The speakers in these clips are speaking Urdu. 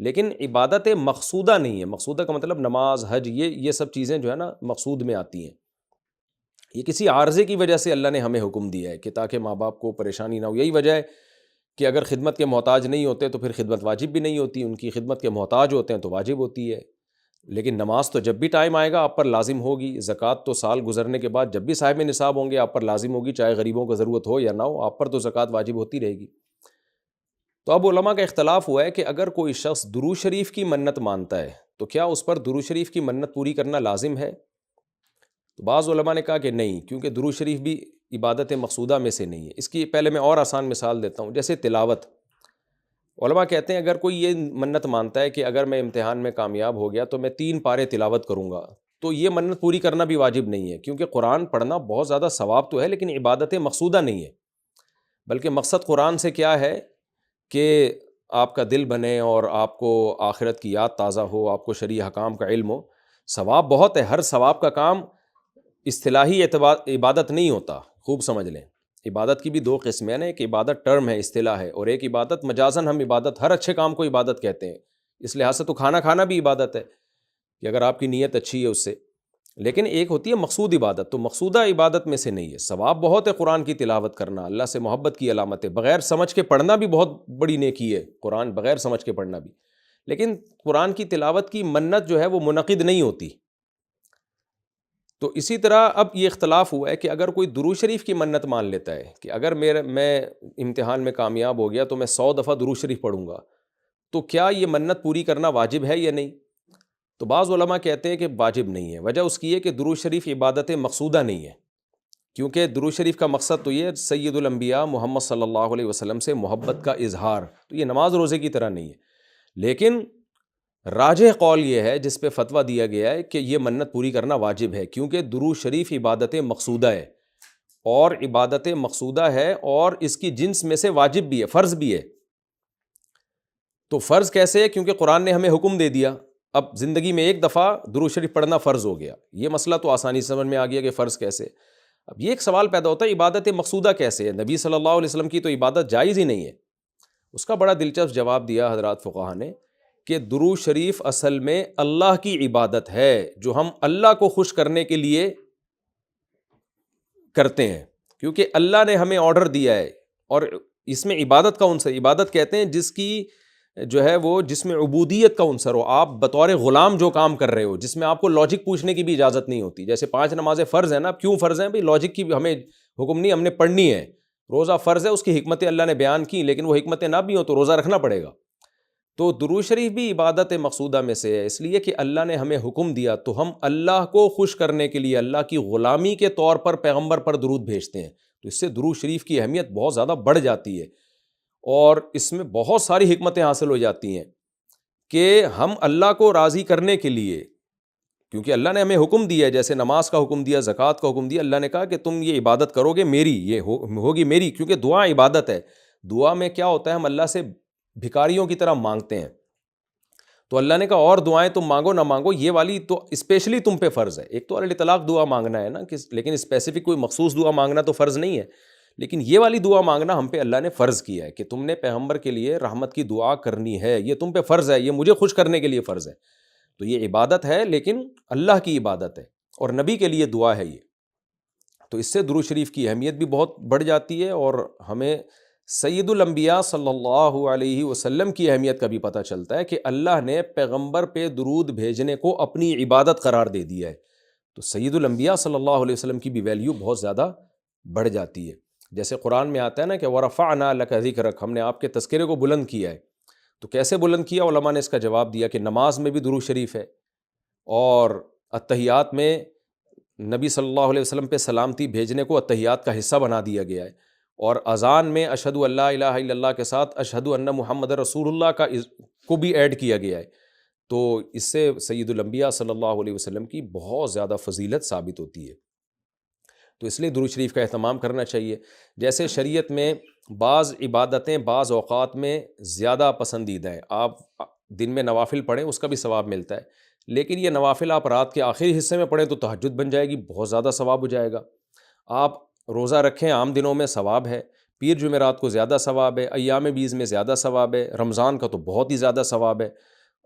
لیکن عبادت مقصودہ نہیں ہے. مقصودہ کا مطلب نماز، حج، یہ سب چیزیں جو ہے نا مقصود میں آتی ہیں. یہ کسی عارضے کی وجہ سے اللہ نے ہمیں حکم دیا ہے کہ تاکہ ماں باپ کو پریشانی نہ ہو. یہی وجہ ہے کہ اگر خدمت کے محتاج نہیں ہوتے تو پھر خدمت واجب بھی نہیں ہوتی، ان کی خدمت کے محتاج ہوتے ہیں تو واجب ہوتی ہے. لیکن نماز تو جب بھی ٹائم آئے گا آپ پر لازم ہوگی. زکوٰۃ تو سال گزرنے کے بعد جب بھی صاحب نصاب ہوں گے آپ پر لازم ہوگی، چاہے غریبوں کو ضرورت ہو یا نہ ہو، آپ پر تو زکوٰۃ واجب ہوتی رہے گی. تو اب علماء کا اختلاف ہوا ہے کہ اگر کوئی شخص درود شریف کی منت مانتا ہے تو کیا اس پر درود شریف کی منت پوری کرنا لازم ہے؟ تو بعض علماء نے کہا کہ نہیں، کیونکہ درود شریف بھی عبادت مقصودہ میں سے نہیں ہے. اس کی پہلے میں اور آسان مثال دیتا ہوں، جیسے تلاوت. علماء کہتے ہیں اگر کوئی یہ منت مانتا ہے کہ اگر میں امتحان میں کامیاب ہو گیا تو میں 3 پارے تلاوت کروں گا، تو یہ منت پوری کرنا بھی واجب نہیں ہے، کیونکہ قرآن پڑھنا بہت زیادہ ثواب تو ہے لیکن عبادت مقصودہ نہیں ہے. بلکہ مقصد قرآن سے کیا ہے کہ آپ کا دل بنے اور آپ کو آخرت کی یاد تازہ ہو، آپ کو شرعی احکام کا علم ہو. ثواب بہت ہے، ہر ثواب کا کام اصطلاحی عبادت نہیں ہوتا، خوب سمجھ لیں. عبادت کی بھی 2 قسمیں ہیں، ایک عبادت ٹرم ہے، اصطلاح ہے، اور ایک عبادت مجازن ہم عبادت، ہر اچھے کام کو عبادت کہتے ہیں. اس لحاظ سے تو کھانا کھانا بھی عبادت ہے کہ اگر آپ کی نیت اچھی ہے اس سے. لیکن ایک ہوتی ہے مقصود عبادت، تو مقصودہ عبادت میں سے نہیں ہے. ثواب بہت ہے قرآن کی تلاوت کرنا، اللہ سے محبت کی علامت ہے. بغیر سمجھ کے پڑھنا بھی بہت بڑی نیکی ہے، قرآن بغیر سمجھ کے پڑھنا بھی. لیکن قرآن کی تلاوت کی منت جو ہے وہ منعقد نہیں ہوتی. تو اسی طرح اب یہ اختلاف ہوا ہے کہ اگر کوئی درود شریف کی منت مان لیتا ہے کہ اگر میں امتحان میں کامیاب ہو گیا تو میں 100 دفعہ درود شریف پڑھوں گا، تو کیا یہ منت پوری کرنا واجب ہے یا نہیں؟ تو بعض علماء کہتے ہیں کہ واجب نہیں ہے. وجہ اس کی ہے کہ درود شریف عبادت مقصودہ نہیں ہے، کیونکہ درود شریف کا مقصد تو یہ سید الانبیاء محمد صلی اللہ علیہ وسلم سے محبت کا اظہار، تو یہ نماز روزے کی طرح نہیں ہے. لیکن راجح قول یہ ہے جس پہ فتویٰ دیا گیا ہے کہ یہ منت پوری کرنا واجب ہے، کیونکہ درود شریف عبادت مقصودہ ہے، اور عبادت مقصودہ ہے اور اس کی جنس میں سے واجب بھی ہے، فرض بھی ہے. تو فرض کیسے ہے؟ کیونکہ قرآن نے ہمیں حکم دے دیا. اب زندگی میں ایک دفعہ درود شریف پڑھنا فرض ہو گیا. یہ مسئلہ تو آسانی سے سمجھ میں آ گیا کہ فرض کیسے. اب یہ ایک سوال پیدا ہوتا ہے عبادت مقصودہ کیسے ہے؟ نبی صلی اللہ علیہ وسلم کی تو عبادت جائز ہی نہیں ہے. اس کا بڑا دلچسپ جواب دیا حضرات فقہا نے کہ درود شریف اصل میں اللہ کی عبادت ہے جو ہم اللہ کو خوش کرنے کے لیے کرتے ہیں، کیونکہ اللہ نے ہمیں آرڈر دیا ہے. اور اس میں عبادت کا عنصر، عبادت کہتے ہیں جس کی جو ہے وہ جس میں عبودیت کا عنصر ہو، آپ بطور غلام جو کام کر رہے ہو، جس میں آپ کو لاجک پوچھنے کی بھی اجازت نہیں ہوتی. جیسے 5 نمازیں فرض ہیں نا، کیوں فرض ہیں بھائی؟ لاجک کی ہمیں حکم نہیں، ہم نے پڑھنی ہے. روزہ فرض ہے، اس کی حکمتیں اللہ نے بیان کی، لیکن وہ حکمتیں نہ بھی ہوں تو روزہ رکھنا پڑے گا. تو درود شریف بھی عبادت مقصودہ میں سے ہے، اس لیے کہ اللہ نے ہمیں حکم دیا تو ہم اللہ کو خوش کرنے کے لیے اللہ کی غلامی کے طور پر پیغمبر پر درود بھیجتے ہیں. تو اس سے درود شریف کی اہمیت بہت زیادہ بڑھ جاتی ہے، اور اس میں بہت ساری حکمتیں حاصل ہو جاتی ہیں کہ ہم اللہ کو راضی کرنے کے لیے، کیونکہ اللہ نے ہمیں حکم دیا ہے، جیسے نماز کا حکم دیا، زکوٰۃ کا حکم دیا، اللہ نے کہا کہ تم یہ عبادت کرو گے میری، یہ ہوگی میری، کیونکہ دعا عبادت ہے. دعا میں کیا ہوتا ہے؟ ہم اللہ سے بھکاریوں کی طرح مانگتے ہیں. تو اللہ نے کہا اور دعائیں تم مانگو نہ مانگو، یہ والی تو اسپیشلی تم پہ فرض ہے. ایک تو الاطلاق دعا مانگنا ہے نا، لیکن اسپیسیفک کوئی مخصوص دعا مانگنا تو فرض نہیں ہے. لیکن یہ والی دعا مانگنا ہم پہ اللہ نے فرض کیا ہے کہ تم نے پیغمبر کے لیے رحمت کی دعا کرنی ہے، یہ تم پہ فرض ہے، یہ مجھے خوش کرنے کے لیے فرض ہے. تو یہ عبادت ہے، لیکن اللہ کی عبادت ہے اور نبی کے لیے دعا ہے یہ. تو اس سے درود شریف کی اہمیت بھی بہت بڑھ جاتی ہے، اور ہمیں سید الانبیاء صلی اللہ علیہ وسلم کی اہمیت کا بھی پتہ چلتا ہے کہ اللہ نے پیغمبر پہ درود بھیجنے کو اپنی عبادت قرار دے دیا ہے. تو سید الانبیاء صلی اللہ علیہ وسلم کی بھی ویلیو بہت زیادہ بڑھ جاتی ہے. جیسے قرآن میں آتا ہے نا کہ وَرَفَعْنَا لَكَ ذِكْرَكَ، ہم نے آپ کے تذکرے کو بلند کیا ہے. تو کیسے بلند کیا؟ علماء نے اس کا جواب دیا کہ نماز میں بھی درود شریف ہے، اور اتحیات میں نبی صلی اللہ علیہ وسلم پہ سلامتی بھیجنے کو اتحیات کا حصہ بنا دیا گیا ہے، اور اذان میں اشہد ان لا الہ الا اللہ کے ساتھ اشہد ان محمد رسول اللہ کو بھی ایڈ کیا گیا ہے. تو اس سے سید الانبیاء صلی اللہ علیہ وسلم کی بہت زیادہ فضیلت ثابت ہوتی ہے. تو اس لیے درود شریف کا اہتمام کرنا چاہیے. جیسے شریعت میں بعض عبادتیں بعض اوقات میں زیادہ پسندیدہ ہیں. آپ دن میں نوافل پڑھیں اس کا بھی ثواب ملتا ہے، لیکن یہ نوافل آپ رات کے آخری حصے میں پڑھیں تو تہجد بن جائے گی، بہت زیادہ ثواب ہو جائے گا. آپ روزہ رکھیں عام دنوں میں ثواب ہے، پیر جمعرات کو زیادہ ثواب ہے، ایام بیز میں زیادہ ثواب ہے، رمضان کا تو بہت ہی زیادہ ثواب ہے.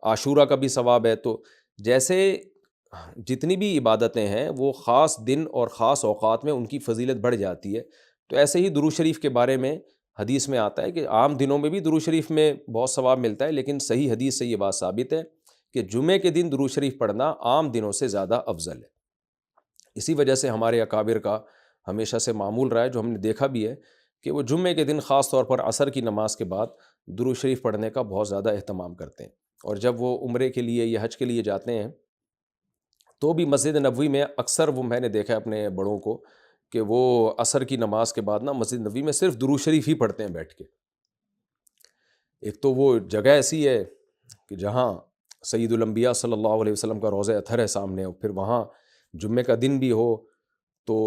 عاشورہ کا بھی ثواب ہے۔ تو جیسے جتنی بھی عبادتیں ہیں وہ خاص دن اور خاص اوقات میں ان کی فضیلت بڑھ جاتی ہے، تو ایسے ہی درود شریف کے بارے میں حدیث میں آتا ہے کہ عام دنوں میں بھی درود شریف میں بہت ثواب ملتا ہے، لیکن صحیح حدیث سے یہ بات ثابت ہے کہ جمعے کے دن درود شریف پڑھنا عام دنوں سے زیادہ افضل ہے۔ اسی وجہ سے ہمارے اکابر کا ہمیشہ سے معمول رہا ہے، جو ہم نے دیکھا بھی ہے کہ وہ جمعے کے دن خاص طور پر عصر کی نماز کے بعد درود شریف پڑھنے کا بہت زیادہ اہتمام کرتے ہیں، اور جب وہ عمرے کے لیے یا حج کے لیے جاتے ہیں تو بھی مسجد نبوی میں اکثر وہ میں نے دیکھا اپنے بڑوں کو کہ وہ عصر کی نماز کے بعد نا مسجد نبوی میں صرف درود شریف ہی پڑھتے ہیں بیٹھ کے۔ ایک تو وہ جگہ ایسی ہے کہ جہاں سید الانبیاء صلی اللہ علیہ وسلم کا روضہ اطہر ہے سامنے، اور پھر وہاں جمعے کا دن بھی ہو تو،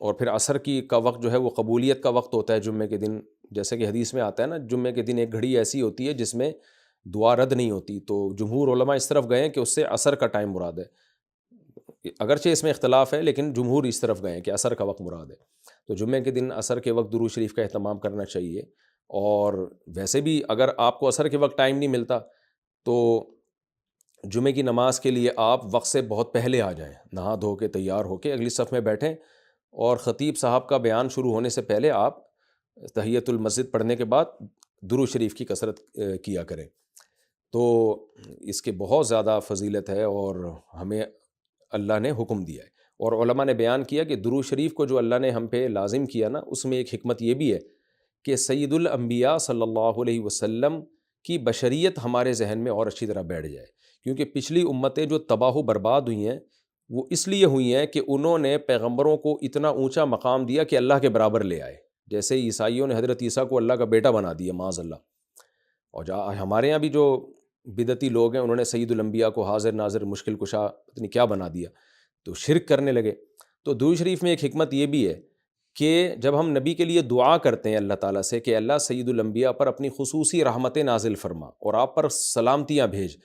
اور پھر عصر کا وقت جو ہے وہ قبولیت کا وقت ہوتا ہے جمعے کے دن، جیسے کہ حدیث میں آتا ہے نا جمعے کے دن ایک گھڑی ایسی ہوتی ہے جس میں دعا رد نہیں ہوتی، تو جمہور علماء اس طرف گئے ہیں کہ اس سے عصر کا ٹائم مراد ہے، اگرچہ اس میں اختلاف ہے لیکن جمہور اس طرف گئے ہیں کہ عصر کا وقت مراد ہے۔ تو جمعے کے دن عصر کے وقت درود شریف کا اہتمام کرنا چاہیے، اور ویسے بھی اگر آپ کو عصر کے وقت ٹائم نہیں ملتا تو جمعے کی نماز کے لیے آپ وقت سے بہت پہلے آ جائیں، نہا دھو کے تیار ہو کے اگلی صف میں بیٹھیں، اور خطیب صاحب کا بیان شروع ہونے سے پہلے آپ تحیۃ المسجد پڑھنے کے بعد درود شریف کی کثرت کیا کریں، تو اس کے بہت زیادہ فضیلت ہے اور ہمیں اللہ نے حکم دیا ہے۔ اور علماء نے بیان کیا کہ درود شریف کو جو اللہ نے ہم پہ لازم کیا نا، اس میں ایک حکمت یہ بھی ہے کہ سید الانبیاء صلی اللہ علیہ وسلم کی بشریت ہمارے ذہن میں اور اچھی طرح بیٹھ جائے، کیونکہ پچھلی امتیں جو تباہ و برباد ہوئی ہیں وہ اس لیے ہوئی ہیں کہ انہوں نے پیغمبروں کو اتنا اونچا مقام دیا کہ اللہ کے برابر لے آئے، جیسے عیسائیوں نے حضرت عیسیٰ کو اللہ کا بیٹا بنا دیا معاذ اللہ، اور ہمارے یہاں بھی جو بدعتی لوگ ہیں انہوں نے سید الانبیاء کو حاضر ناظر مشکل کشا پتہ نہیں کیا بنا دیا، تو شرک کرنے لگے۔ تو درود شریف میں ایک حکمت یہ بھی ہے کہ جب ہم نبی کے لیے دعا کرتے ہیں اللہ تعالیٰ سے کہ اللہ سید الانبیاء پر اپنی خصوصی رحمتیں نازل فرما اور آپ پر سلامتیاں بھیج،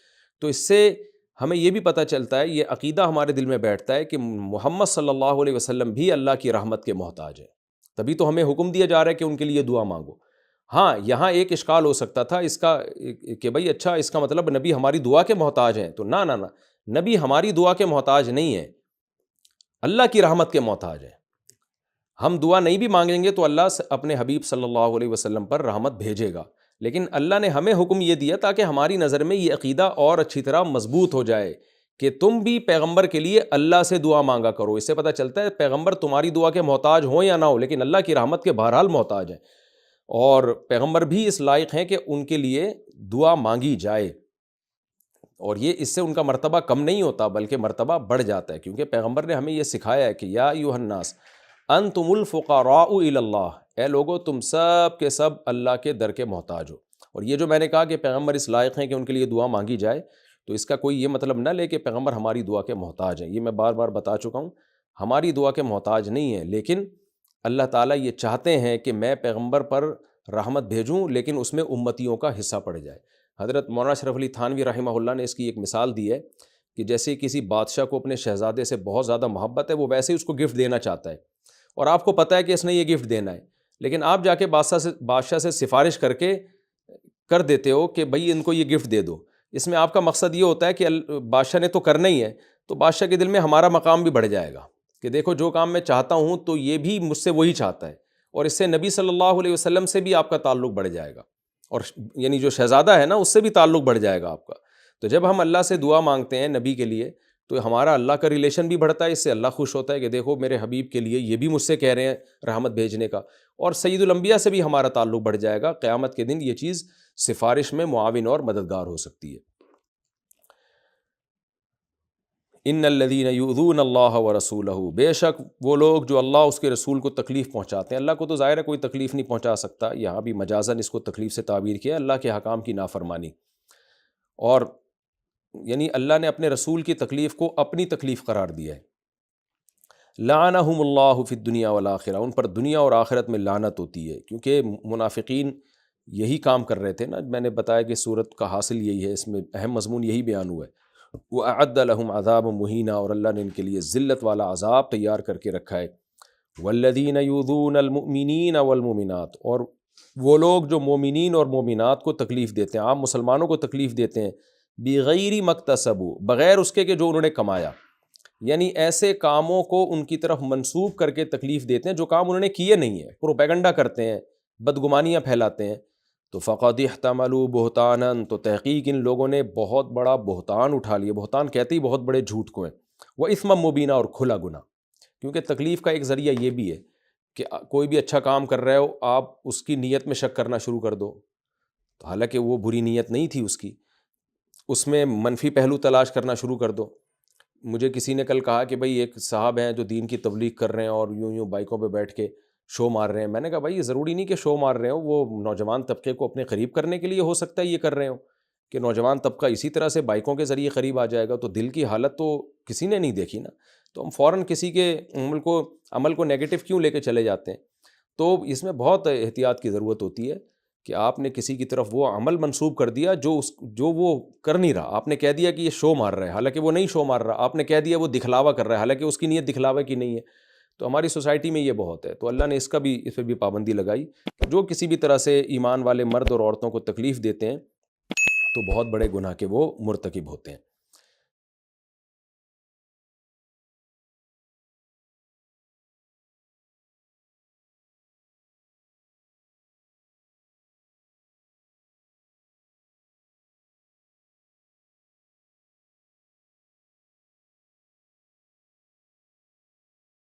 تو اس سے ہمیں یہ بھی پتہ چلتا ہے، یہ عقیدہ ہمارے دل میں بیٹھتا ہے کہ محمد صلی اللہ علیہ وسلم بھی اللہ کی رحمت کے محتاج ہیں، تبھی تو ہمیں حکم دیا جا رہا ہے کہ ان کے لیے دعا مانگو۔ ہاں یہاں ایک اشکال ہو سکتا تھا اس کا کہ بھئی اچھا اس کا مطلب نبی ہماری دعا کے محتاج ہیں، تو نہ نبی ہماری دعا کے محتاج نہیں ہے، اللہ کی رحمت کے محتاج ہیں۔ ہم دعا نہیں بھی مانگیں گے تو اللہ اپنے حبیب صلی اللہ علیہ وسلم پر رحمت بھیجے گا، لیکن اللہ نے ہمیں حکم یہ دیا تاکہ ہماری نظر میں یہ عقیدہ اور اچھی طرح مضبوط ہو جائے کہ تم بھی پیغمبر کے لیے اللہ سے دعا مانگا کرو۔ اس سے پتہ چلتا ہے پیغمبر تمہاری دعا کے محتاج ہوں یا نہ ہو، لیکن اللہ کی رحمت کے بہرحال محتاج ہیں، اور پیغمبر بھی اس لائق ہیں کہ ان کے لیے دعا مانگی جائے، اور یہ اس سے ان کا مرتبہ کم نہیں ہوتا بلکہ مرتبہ بڑھ جاتا ہے، کیونکہ پیغمبر نے ہمیں یہ سکھایا ہے کہ یا ایھا الناس انتم الفقراء الی اللہ، اے لوگو تم سب کے سب اللہ کے در کے محتاج ہو۔ اور یہ جو میں نے کہا کہ پیغمبر اس لائق ہیں کہ ان کے لیے دعا مانگی جائے، تو اس کا کوئی یہ مطلب نہ لے کہ پیغمبر ہماری دعا کے محتاج ہیں، یہ میں بار بار بتا چکا ہوں، ہماری دعا کے محتاج نہیں ہیں، لیکن اللہ تعالیٰ یہ چاہتے ہیں کہ میں پیغمبر پر رحمت بھیجوں لیکن اس میں امتیوں کا حصہ پڑ جائے۔ حضرت مولانا اشرف علی تھانوی رحمہ اللہ نے اس کی ایک مثال دی ہے کہ جیسے کسی بادشاہ کو اپنے شہزادے سے بہت زیادہ محبت ہے، وہ ویسے ہی اس کو گفٹ دینا چاہتا ہے، اور آپ کو پتہ ہے کہ اس نے یہ گفٹ دینا ہے، لیکن آپ جا کے بادشاہ سے سفارش کر دیتے ہو کہ بھئی ان کو یہ گفٹ دے دو۔ اس میں آپ کا مقصد یہ ہوتا ہے کہ بادشاہ نے تو کرنا ہی ہے، تو بادشاہ کے دل میں ہمارا مقام بھی بڑھ جائے گا کہ دیکھو جو کام میں چاہتا ہوں تو یہ بھی مجھ سے وہی چاہتا ہے، اور اس سے نبی صلی اللہ علیہ وسلم سے بھی آپ کا تعلق بڑھ جائے گا، اور یعنی جو شہزادہ ہے نا اس سے بھی تعلق بڑھ جائے گا آپ کا۔ تو جب ہم اللہ سے دعا مانگتے ہیں نبی کے لیے تو ہمارا اللہ کا ریلیشن بھی بڑھتا ہے، اس سے اللہ خوش ہوتا ہے کہ دیکھو میرے حبیب کے لیے یہ بھی مجھ سے کہہ رہے ہیں رحمت بھیجنے کا، اور سید الانبیاء سے بھی ہمارا تعلق بڑھ جائے گا، قیامت کے دن یہ چیز سفارش میں معاون اور مددگار ہو سکتی ہے۔ ان الذین یؤذون اللہ ورسولہ، بے شک وہ لوگ جو اللہ اس کے رسول کو تکلیف پہنچاتے ہیں، اللہ کو تو ظاہر ہے کوئی تکلیف نہیں پہنچا سکتا، یہاں بھی مجازاً اس کو تکلیف سے تعبیر کیا، اللہ کے حکام کی نافرمانی، اور یعنی اللہ نے اپنے رسول کی تکلیف کو اپنی تکلیف قرار دیا ہے۔ لعنہم اللہ فی الدنیا والآخرہ، ان پر دنیا اور آخرت میں لعنت ہوتی ہے، کیونکہ منافقین یہی کام کر رہے تھے نا، میں نے بتایا کہ سورت کا حاصل یہی ہے، اس میں اہم مضمون یہی بیان ہوا ہے، وَأَعَدَّ لَهُمْ عَذَابًا مُهِينًا، اور اللہ نے ان کے لیے ذلت والا عذاب تیار کر کے رکھا ہے۔ وَالَّذِينَ يُؤْذُونَ الْمُؤْمِنِينَ وَالْمُؤْمِنَاتِ، اور وہ لوگ جو مومنین اور مومنات کو تکلیف دیتے ہیں، عام مسلمانوں کو تکلیف دیتے ہیں، بغیر مکتسبو، بغیر اس کے کہ جو انہوں نے کمایا، یعنی ایسے کاموں کو ان کی طرف منسوب کر کے تکلیف دیتے ہیں جو کام انہوں نے کیے نہیں ہیں، پروپیگنڈا کرتے ہیں، بدگمانیاں پھیلاتے ہیں. تو فقد احتملوا بہتانا، تو تحقیق ان لوگوں نے بہت بڑا بہتان اٹھا لیا. بہتان کہتے ہی بہت بڑے جھوٹ کو ہیں. وہ اثما مبینہ، اور کھلا گناہ. کیونکہ تکلیف کا ایک ذریعہ یہ بھی ہے کہ کوئی بھی اچھا کام کر رہے ہو، آپ اس کی نیت میں شک کرنا شروع کر دو، تو حالانکہ وہ بری نیت نہیں تھی اس میں منفی پہلو تلاش کرنا شروع کر دو. مجھے کسی نے کل کہا کہ بھائی ایک صاحب ہیں جو دین کی تبلیغ کر رہے ہیں اور یوں بائکوں پہ بیٹھ کے شو مار رہے ہیں. میں نے کہا بھائی یہ ضروری نہیں کہ شو مار رہے ہو، وہ نوجوان طبقے کو اپنے قریب کرنے کے لیے ہو سکتا ہے یہ کر رہے ہو، کہ نوجوان طبقہ اسی طرح سے بائکوں کے ذریعے قریب آ جائے گا. تو دل کی حالت تو کسی نے نہیں دیکھی نا، تو ہم فوراً کسی کے عمل کو نیگیٹو کیوں لے کے چلے جاتے ہیں. تو اس میں بہت احتیاط کی ضرورت ہوتی ہے کہ آپ نے کسی کی طرف وہ عمل منسوب کر دیا جو وہ کر نہیں رہا. آپ نے کہہ دیا کہ یہ شو مار رہا ہے، حالانکہ وہ نہیں شو مار رہا. آپ نے کہہ دیا وہ دکھلاوا کر رہا ہے، حالانکہ اس کی نیت دکھلاوا کی نہیں ہے. تو ہماری سوسائٹی میں یہ بہت ہے. تو اللہ نے اس پہ بھی پابندی لگائی. جو کسی بھی طرح سے ایمان والے مرد اور عورتوں کو تکلیف دیتے ہیں تو بہت بڑے گناہ کے وہ مرتکب ہوتے ہیں.